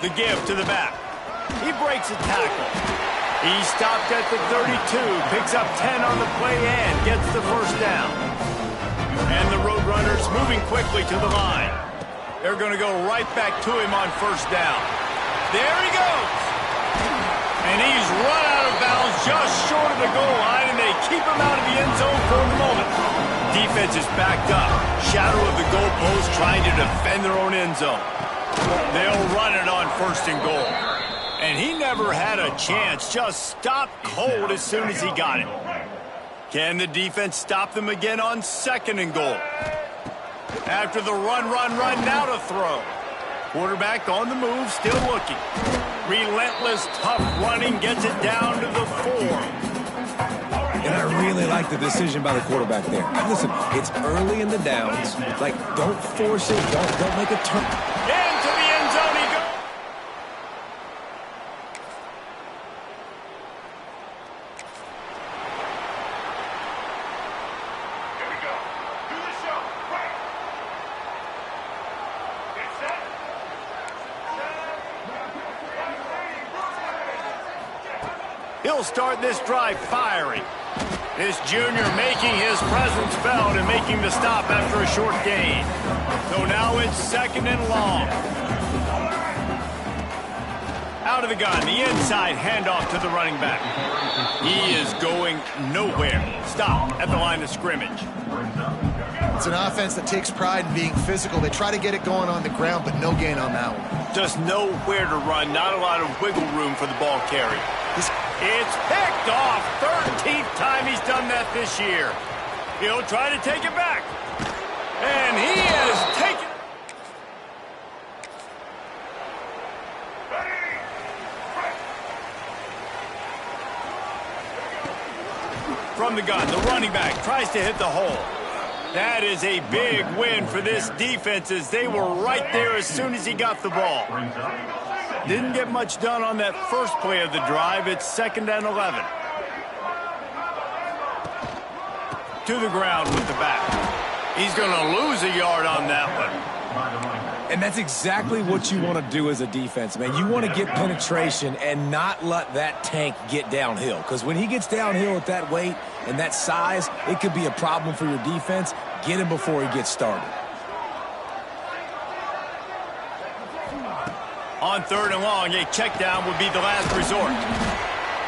The give to the back. He breaks a tackle. He stopped at the 32, picks up 10 on the play and gets the first down. And the Roadrunners moving quickly to the line. They're going to go right back to him on first down. There he goes. And he's run out of bounds just short of the goal line, and they keep him out of the end zone for the moment. Defense is backed up. Shadow of the goalpost trying to defend their own end zone. They'll run it on first and goal. And he never had a chance. Just stopped cold as soon as he got it. Can the defense stop them again on second and goal? After the run, now to throw. Quarterback on the move, still looking. Relentless, tough running, gets it down to the 4. And I really like the decision by the quarterback there. Listen, it's early in the downs. Like, don't force it. Don't make a turn. Into the end zone he goes. Here we go. Do the show. Right. Get set. He'll start this drive firing. This junior making his presence felt and making the stop after a short gain. So now it's second and long. Out of the gun, the inside handoff to the running back. He is going nowhere. Stop at the line of scrimmage. It's an offense that takes pride in being physical. They try to get it going on the ground, but no gain on that one. Just nowhere to run, not a lot of wiggle room for the ball carry. It's picked off. 13th time he's done that this year. He'll try to take it back. And he has taken it. From the gun, the running back tries to hit the hole. That is a big win for this defense as they were right there as soon as he got the ball. Didn't get much done on that first play of the drive. It's second and 11. To the ground with the back. He's going to lose a yard on that one. And that's exactly what you want to do as a defense, man. You want to get penetration and not let that tank get downhill. Because when he gets downhill at that weight and that size, it could be a problem for your defense. Get him before he gets started. On third and long, a check down would be the last resort.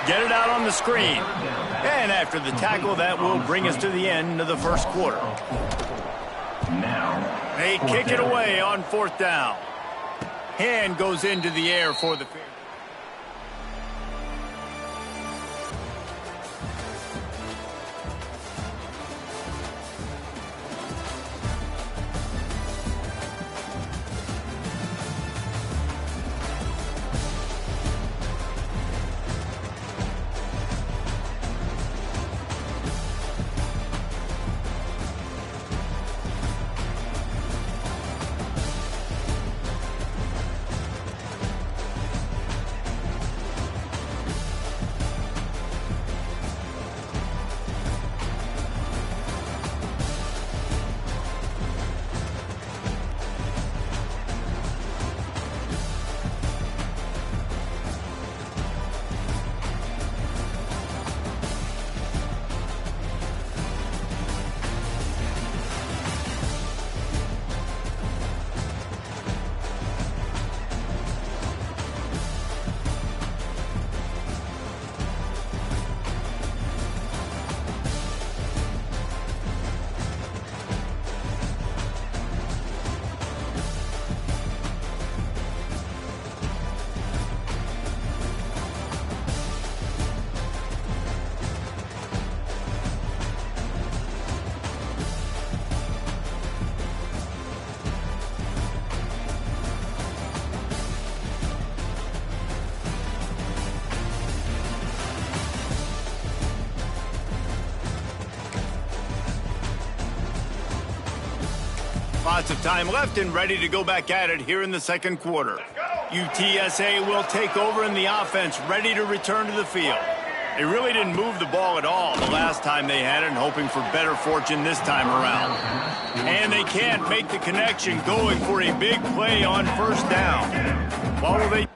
Get it out on the screen. And after the tackle, that will bring us to the end of the first quarter. They kick it away on fourth down. Hand goes into the air for the field. Lots of time left and ready to go back at it here in the second quarter. UTSA will take over in the offense, ready to return to the field. They really didn't move the ball at all the last time they had it, and hoping for better fortune this time around. And they can't make the connection, going for a big play on first down. What will they...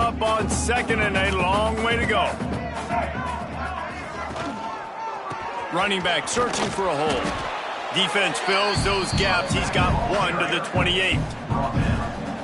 up on second and a long way to go. Running back searching for a hole. Defense fills those gaps. He's got one to the 28.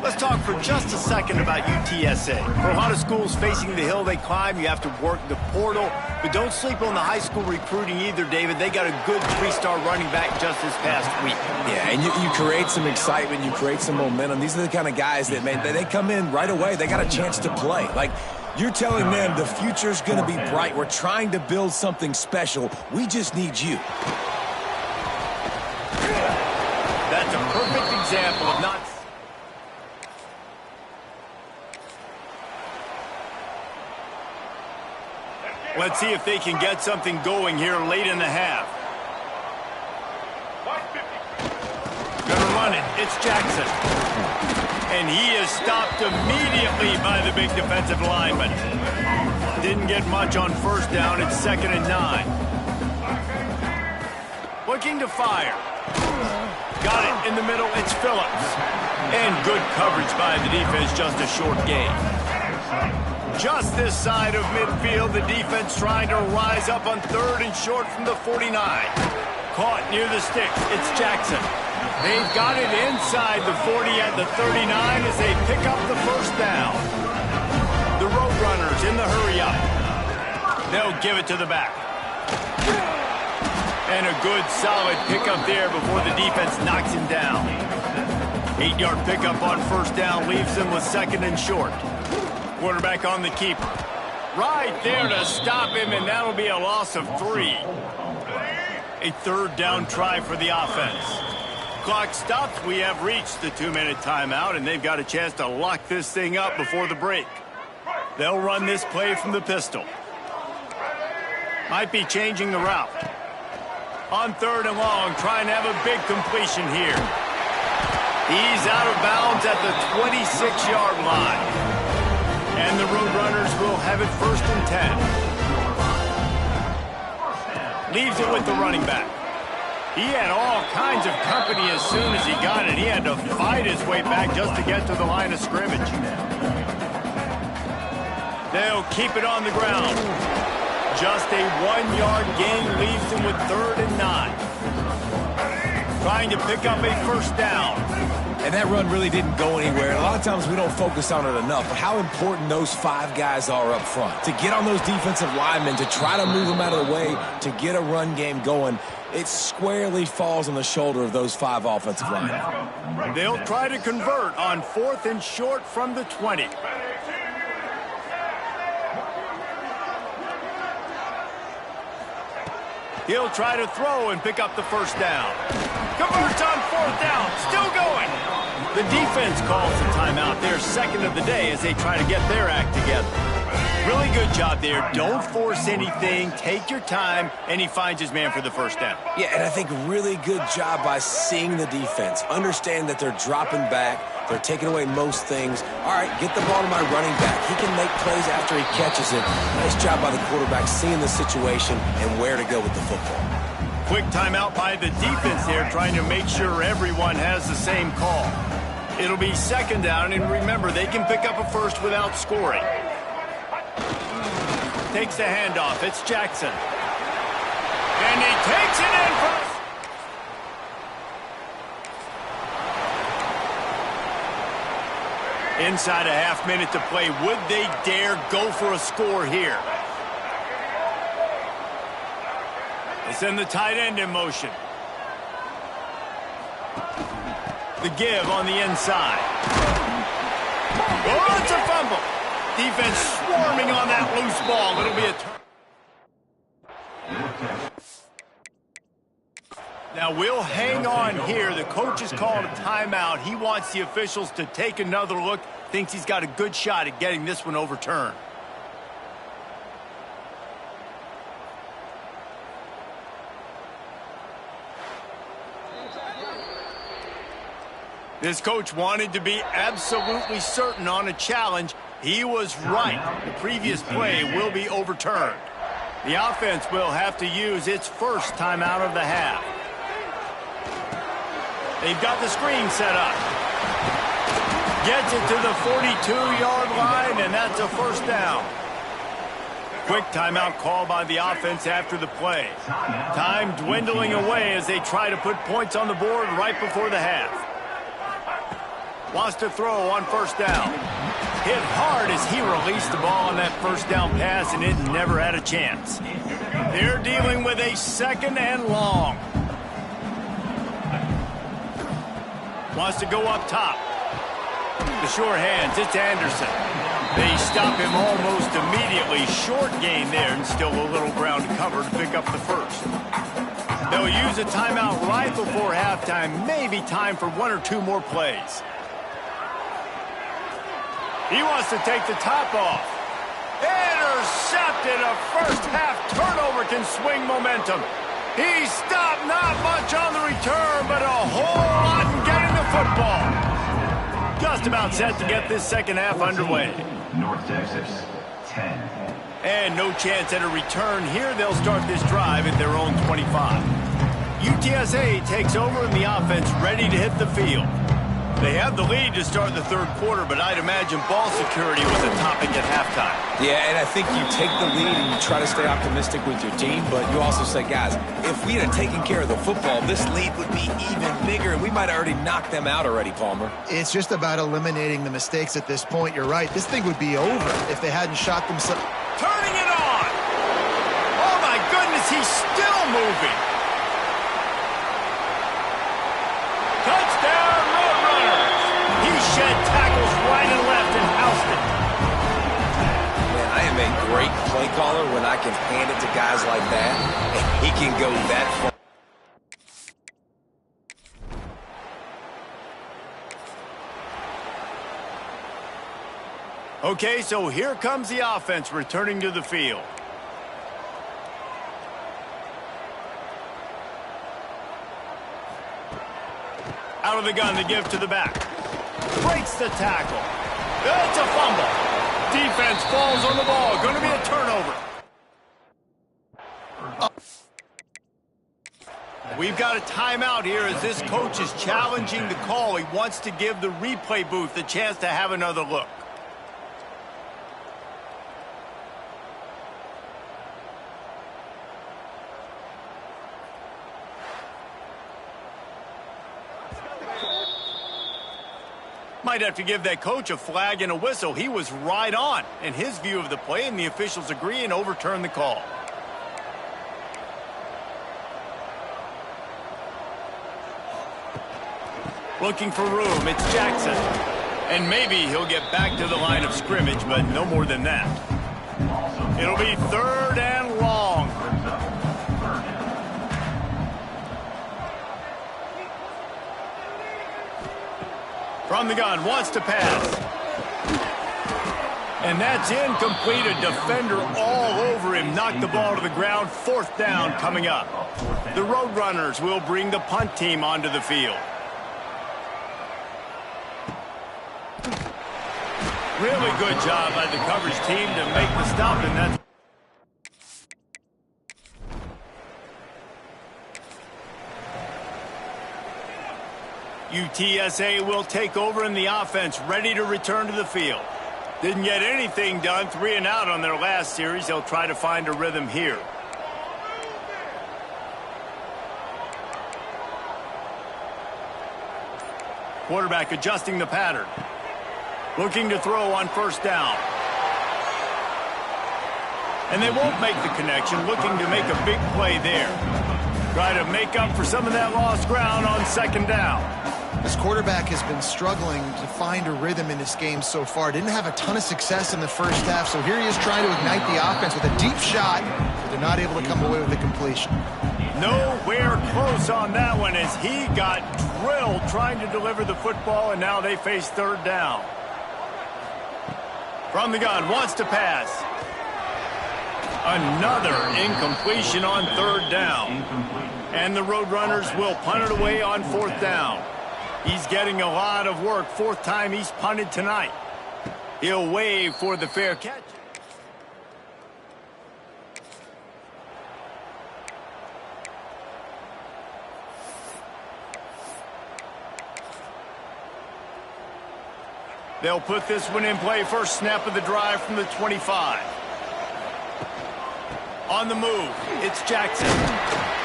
Let's talk for just a second about UTSA. For a lot of schools facing the hill they climb, you have to work the portal. But don't sleep on the high school recruiting either, David. They got a good three-star running back just this past week. Yeah, and you create some excitement. You create some momentum. These are the kind of guys that, man, they come in right away. They got a chance to play. Like, you're telling them the future's going to be bright. We're trying to build something special. We just need you. That's a perfect example of not... Let's see if they can get something going here late in the half. Gonna run it. It's Jackson. And he is stopped immediately by the big defensive lineman. Didn't get much on first down. It's 2nd and 9. Looking to fire. Got it in the middle. It's Phillips. And good coverage by the defense. Just a short gain. Just this side of midfield, the defense trying to rise up on 3rd and short from the 49. Caught near the sticks. It's Jackson. They've got it inside the 40 at the 39 as they pick up the first down. The Roadrunners in the hurry up. They'll give it to the back. And a good solid pickup there before the defense knocks him down. 8-yard pickup on first down leaves them with 2nd and short. Quarterback on the keeper. Right there to stop him, and that'll be a loss of 3. A 3rd down try for the offense. Clock stops. We have reached the 2-minute timeout, and they've got a chance to lock this thing up before the break. They'll run this play from the pistol. Might be changing the route. On 3rd and long, trying to have a big completion here. He's out of bounds at the 26-yard line. And the Roadrunners will have it 1st and 10. Leaves it with the running back. He had all kinds of company as soon as he got it. He had to fight his way back just to get to the line of scrimmage. They'll keep it on the ground. Just a 1-yard gain leaves him with 3rd and 9. Trying to pick up a first down. And that run really didn't go anywhere. And a lot of times we don't focus on it enough, but how important those 5 guys are up front. To get on those defensive linemen, to try to move them out of the way, to get a run game going, it squarely falls on the shoulder of those 5 offensive linemen. They'll try to convert on 4th and short from the 20. He'll try to throw and pick up the first down. Converts on 4th down. Still going. The defense calls the timeout. Their 2nd of the day as they try to get their act together. Really good job there. Don't force anything. Take your time. And he finds his man for the first down. Yeah, and I think really good job by seeing the defense. Understand that they're dropping back. They're taking away most things. All right, get the ball to my running back. He can make plays after he catches it. Nice job by the quarterback seeing the situation and where to go with the football. Quick timeout by the defense there, trying to make sure everyone has the same call. It'll be 2nd down, and remember, they can pick up a first without scoring. Takes the handoff. It's Jackson. And he takes it in for... Inside a half minute to play. Would they dare go for a score here? They send the tight end in motion. The give on the inside. Oh, it's a fumble. Defense swarming on that loose ball. It'll be a turn. Now we'll hang on here. The coach has called a timeout. He wants the officials to take another look. Thinks he's got a good shot at getting this one overturned. This coach wanted to be absolutely certain on a challenge. He was right. The previous play will be overturned. The offense will have to use its first timeout of the half. They've got the screen set up. Gets it to the 42-yard line, and that's a first down. Quick timeout call by the offense after the play. Time dwindling away as they try to put points on the board right before the half. Wants to throw on first down. Hit hard as he released the ball on that first down pass, and it never had a chance. They're dealing with a second and long. Wants to go up top. The sure hands, it's Anderson. They stop him almost immediately. Short gain there, and still a little ground to cover to pick up the first. They'll use a timeout right before halftime. Maybe time for one or two more plays. He wants to take the top off. Intercepted. A first-half turnover can swing momentum. He stopped, not much on the return, but a whole lot in getting the football. Just about set to get this second half underway. North Texas, 10. And no chance at a return here. They'll start this drive at their own 25. UTSA takes over in the offense, ready to hit the field. They have the lead to start the third quarter, but I'd imagine ball security was a topic at halftime. Yeah, and I think you take the lead and you try to stay optimistic with your team, but you also say, guys, if we had taken care of the football, this lead would be even bigger, and we might have already knocked them out already, Palmer. It's just about eliminating the mistakes at this point. You're right. This thing would be over if they hadn't shot themselves. Turning it on! Oh, my goodness, he's still moving. Touchdown, Roadrunners! He shed tackles right and left and housed it. Man, I am a great play caller when I can hand it to guys like that, and he can go that far. Okay, so here comes the offense returning to the field. Out of the gun to give to the back. Breaks the tackle. It's a fumble. Defense falls on the ball. Going to be a turnover. We've got a timeout here as this coach is challenging the call. He wants to give the replay booth a chance to have another look. Might have to give that coach a flag and a whistle. He was right on in his view of the play, and the officials agree and overturn the call. Looking for room, it's Jackson. And maybe he'll get back to the line of scrimmage, but no more than that. It'll be third and long. From the gun, wants to pass. And that's incomplete. A defender all over him. Knocked the ball to the ground. Fourth down coming up. The Roadrunners will bring the punt team onto the field. Really good job by the coverage team to make the stop, and that's UTSA will take over in the offense, ready to return to the field. Didn't get anything done, 3 and out on their last series. They'll try to find a rhythm here. Quarterback adjusting the pattern. Looking to throw on first down. And they won't make the connection, looking to make a big play there. Try to make up for some of that lost ground on second down. This quarterback has been struggling to find a rhythm in this game so far. Didn't have a ton of success in the first half, so here he is trying to ignite the offense with a deep shot, but they're not able to come away with the completion. Nowhere close on that one as he got drilled trying to deliver the football, and now they face third down. From the gun, wants to pass. Another incompletion on third down. And the Roadrunners will punt it away on fourth down. He's getting a lot of work. Fourth time he's punted tonight. He'll wave for the fair catch. They'll put this one in play first snap of the drive from the 25. On the move, it's Jackson.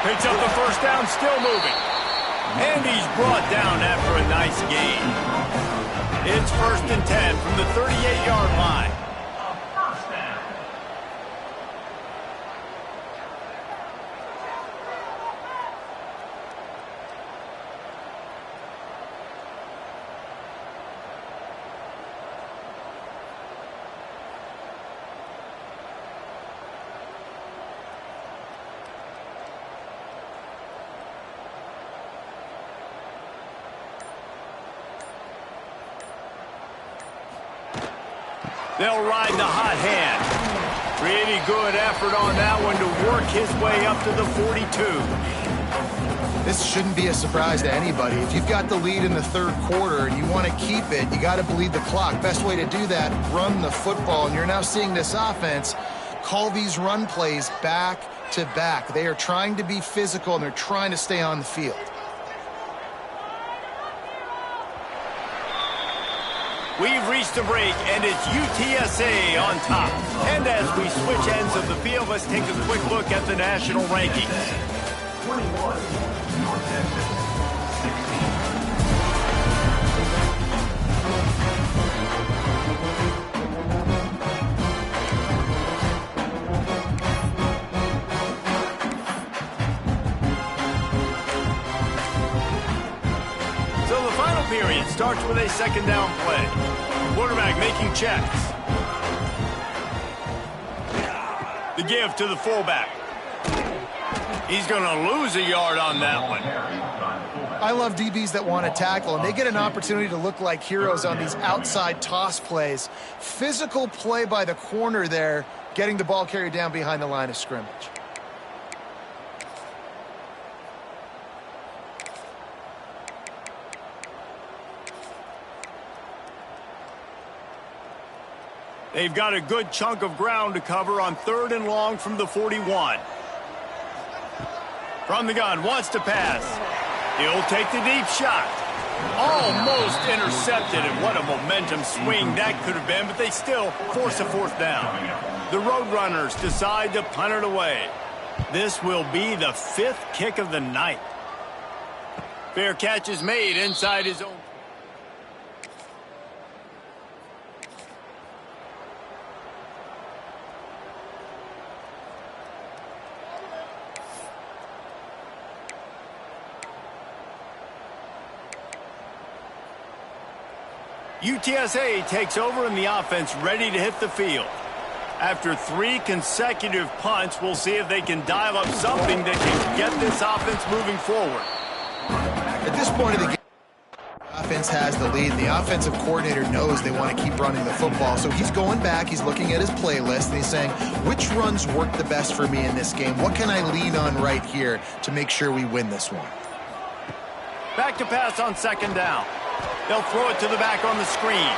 Picks up the first down, still moving. And he's brought down after a nice gain. It's 1st and 10 from the 38-yard line. They'll ride the hot hand. Pretty good effort on that one to work his way up to the 42. This shouldn't be a surprise to anybody. If you've got the lead in the 3rd quarter and you want to keep it, you got to bleed the clock. Best way to do that, run the football. And you're now seeing this offense call these run plays back to back. They are trying to be physical, and they're trying to stay on the field. We've reached a break, and it's UTSA on top. And as we switch ends of the field, let's take a quick look at the national rankings. 21, North Texas, 16. So the final period starts with a 2nd down play. Quarterback making checks. The give to the fullback. He's going to lose a yard on that one. I love DBs that want to tackle, and they get an opportunity to look like heroes on these outside toss plays. Physical play by the corner there, getting the ball carried down behind the line of scrimmage. They've got a good chunk of ground to cover on 3rd and long from the 41. From the gun, wants to pass. He'll take the deep shot. Almost intercepted, and what a momentum swing that could have been, but they still force a 4th down. The Roadrunners decide to punt it away. This will be the 5th kick of the night. Fair catch is made inside his own. UTSA takes over in the offense, ready to hit the field. After 3 consecutive punts, we'll see if they can dial up something that can get this offense moving forward. At this point of the game, the offense has the lead. The offensive coordinator knows they want to keep running the football. So he's going back, he's looking at his playlist, and he's saying, which runs work the best for me in this game? What can I lean on right here to make sure we win this one? Back to pass on 2nd down. They'll throw it to the back on the screen.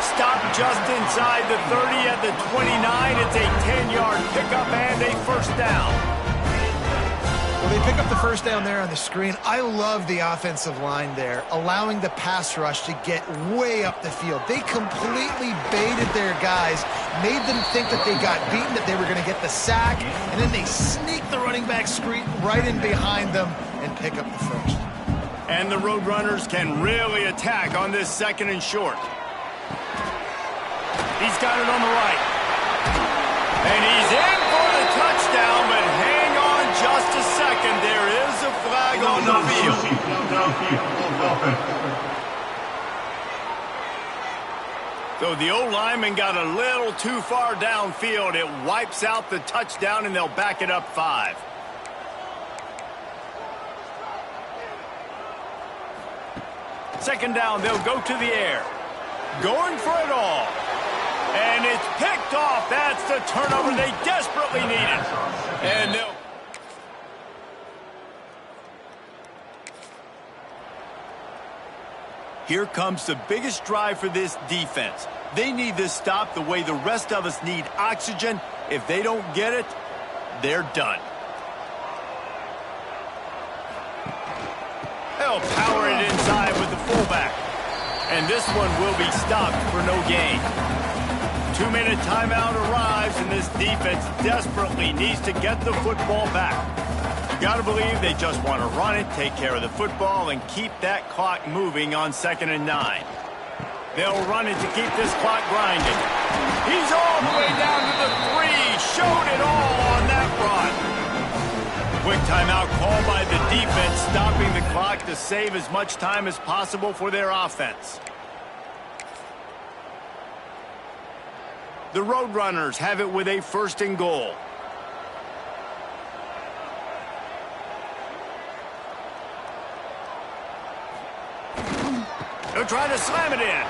Stop just inside the 30 at the 29. It's a 10-yard pickup and a 1st down. Well, they pick up the 1st down there on the screen. I love the offensive line there, allowing the pass rush to get way up the field. They completely baited their guys, made them think that they got beaten, that they were going to get the sack, and then they sneak the running back screen right in behind them and pick up the 1st. And the Roadrunners can really attack on this 2nd and short. He's got it on the right. And he's in for the touchdown, but hang on just a second. There is a flag on the field. So the old lineman got a little too far downfield. It wipes out the touchdown, and they'll back it up 5. Second down, they'll go to the air. Going for it all. And it's picked off. That's the turnover they desperately needed. And they'll... Here comes the biggest drive for this defense. They need this stop the way the rest of us need oxygen. If they don't get it, they're done. They'll power it inside with the fullback. And this one will be stopped for no gain. 2-minute timeout arrives, and this defense desperately needs to get the football back. You got to believe they just want to run it, take care of the football, and keep that clock moving on 2nd and 9. They'll run it to keep this clock grinding. He's all the way down to the 3. Showed it all on that run. Quick timeout called by the defense, stopping the clock to save as much time as possible for their offense. The Roadrunners have it with a 1st and goal. They'll try to slam it in.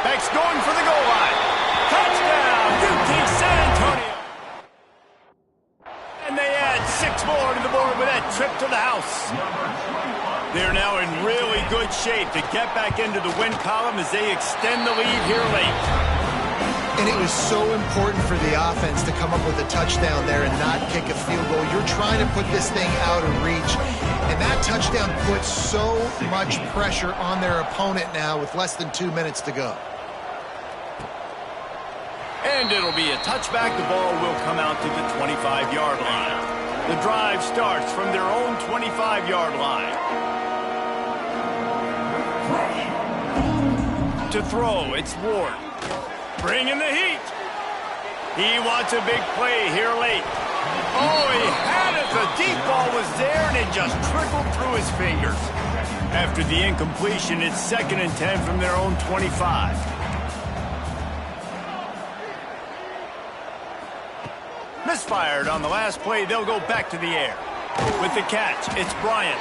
Beck's going for the goal line. Touchdown, UT San Antonio. And they add 6 more to the board with that trip to the house. They're now in really good shape to get back into the win column as they extend the lead here late. And it was so important for the offense to come up with a touchdown there and not kick a field goal. You're trying to put this thing out of reach. And that touchdown puts so much pressure on their opponent now with less than 2 minutes to go. And it'll be a touchback. The ball will come out to the 25-yard line. The drive starts from their own 25-yard line. To throw, it's Ward. Bringing the heat. He wants a big play here late. Oh, he had it. The deep ball was there, and it just trickled through his fingers. After the incompletion, it's 2nd and 10 from their own 25. Misfired on the last play. They'll go back to the air. With the catch, it's Bryant.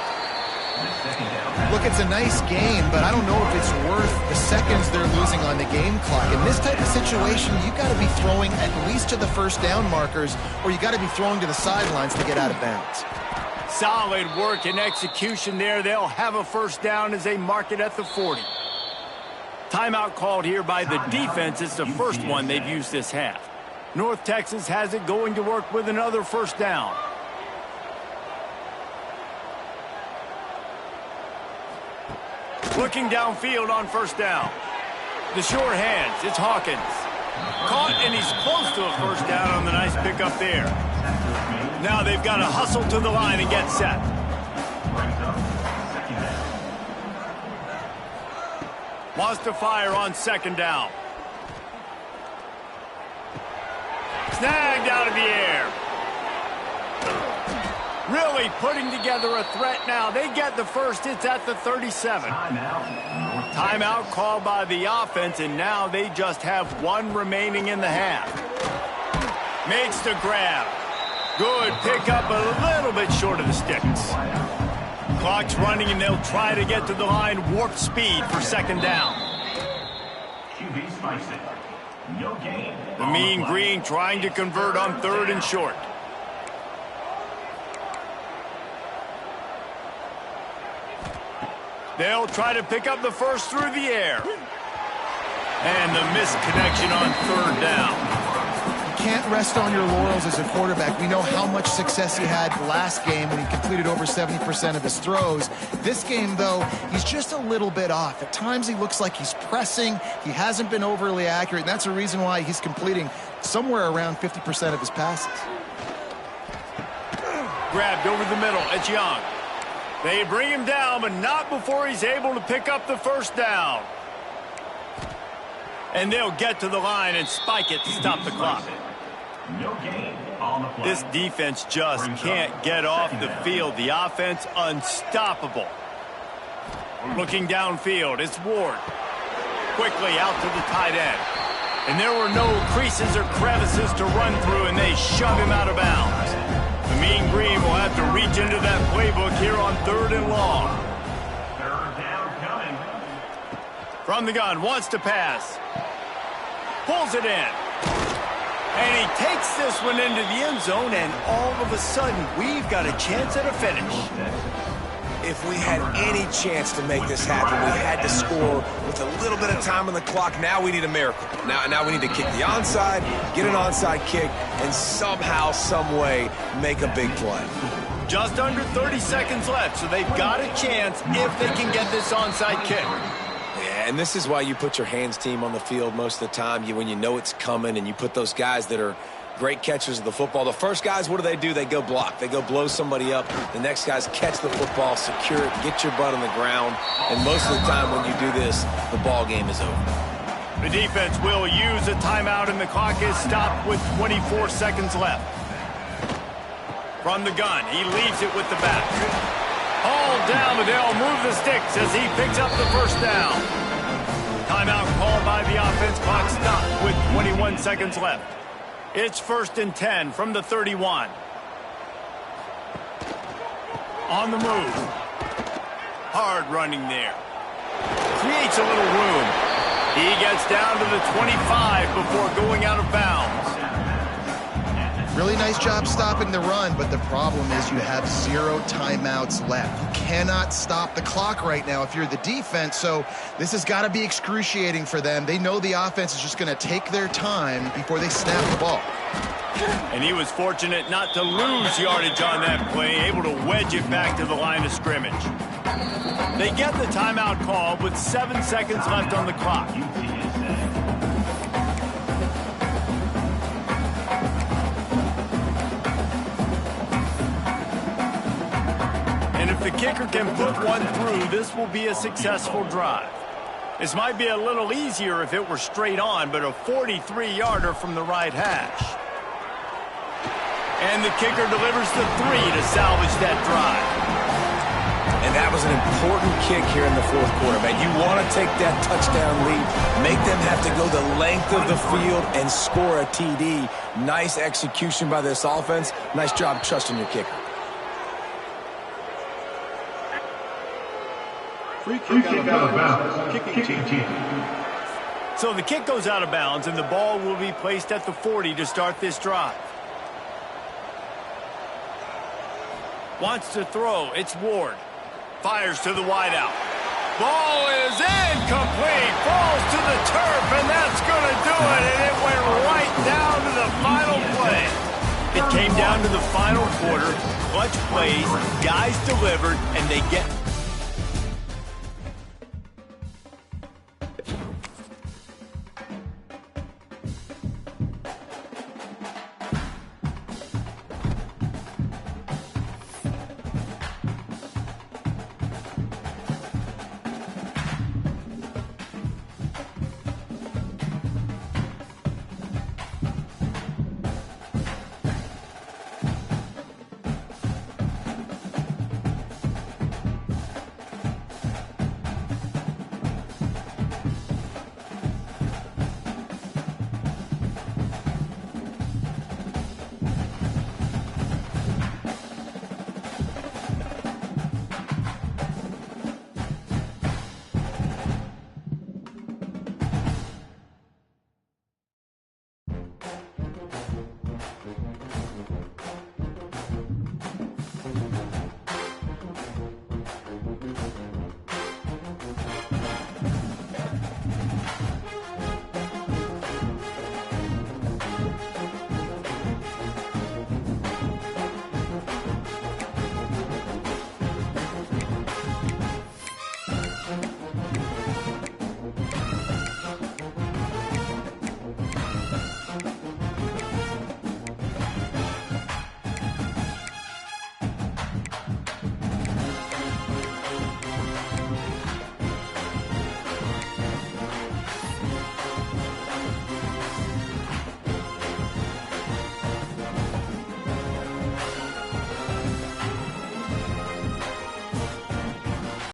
Look, it's a nice game, but I don't know if it's worth the seconds they're losing on the game clock. In this type of situation, you got to be throwing at least to the 1st down markers, or you got to be throwing to the sidelines to get out of bounds. Solid work and execution there. They'll have a 1st down as they mark it at the 40. Timeout called here by the defense. It's the 1st one they've used this half. North Texas has it going to work with another 1st down. Looking downfield on 1st down. The short hands, it's Hawkins. Caught, and he's close to a 1st down on the nice pickup there. Now they've got to hustle to the line and get set. Wants to fire on 2nd down. Snagged out of the air. Really putting together a threat now. They get the 1st. It's at the 37. Timeout called by the offense, and now they just have 1 remaining in the half. Makes the grab. Good pickup, a little bit short of the sticks. Clock's running, and they'll try to get to the line. Warp speed for 2nd down. The Mean Green trying to convert on 3rd and short. They'll try to pick up the 1st through the air. And the misconnection on 3rd down. You can't rest on your laurels as a quarterback. We know how much success he had last game when he completed over 70% of his throws. This game, though, he's just a little bit off. At times he looks like he's pressing. He hasn't been overly accurate, and that's a reason why he's completing somewhere around 50% of his passes. Grabbed over the middle. It's Young. They bring him down, but not before he's able to pick up the 1st down. And they'll get to the line and spike it to stop the clock. This defense just can't get off the field. The offense unstoppable. Looking downfield, it's Ward. Quickly out to the tight end. And there were no creases or crevices to run through, and they shove him out of bounds. The Mean Green will have to reach into that playbook here on 3rd and long. 3rd down coming. From the gun, wants to pass. Pulls it in. And he takes this one into the end zone, and all of a sudden, we've got a chance at a finish. If we had any chance to make this happen, we had to score with a little bit of time on the clock. Now we need a miracle. Now we need to kick the onside, get an onside kick, and somehow, some way, make a big play. Just under 30 seconds left, so they've got a chance if they can get this onside kick. Yeah, and this is why you put your hands team on the field most of the time. When you know it's coming, and you put those guys that are great catchers of the football. The first guys, what do? They go block. They go blow somebody up. The next guys catch the football, secure it, get your butt on the ground. And most of the time when you do this, the ball game is over. The defense will use a timeout, and the clock is stopped with 24 seconds left. From the gun, he leaves it with the back. Hauled down, but they'll move the sticks as he picks up the first down. Timeout called by the offense. Clock stopped with 21 seconds left. It's 1st and 10 from the 31. On the move. Hard running there. Creates a little room. He gets down to the 25 before going out of bounds. Really nice job stopping the run, but the problem is you have 0 timeouts left. You cannot stop the clock right now if you're the defense, so this has got to be excruciating for them. They know the offense is just going to take their time before they snap the ball. And he was fortunate not to lose yardage on that play, able to wedge it back to the line of scrimmage. They get the timeout call with 7 seconds left on the clock. And if the kicker can put one through, this will be a successful drive. This might be a little easier if it were straight on, but a 43-yarder from the right hash. And the kicker delivers the 3 to salvage that drive. And that was an important kick here in the fourth quarter, man. You want to take that touchdown lead, make them have to go the length of the field and score a TD. Nice execution by this offense. Nice job trusting your kicker. Free kick out of bounds. Kicking team. So the kick goes out of bounds, and the ball will be placed at the 40 to start this drive. Wants to throw. It's Ward. Fires to the wideout. Ball is incomplete. Falls to the turf, and that's going to do it. And it went right down to the final play. It came down to the final quarter. Clutch plays, guys delivered, and they get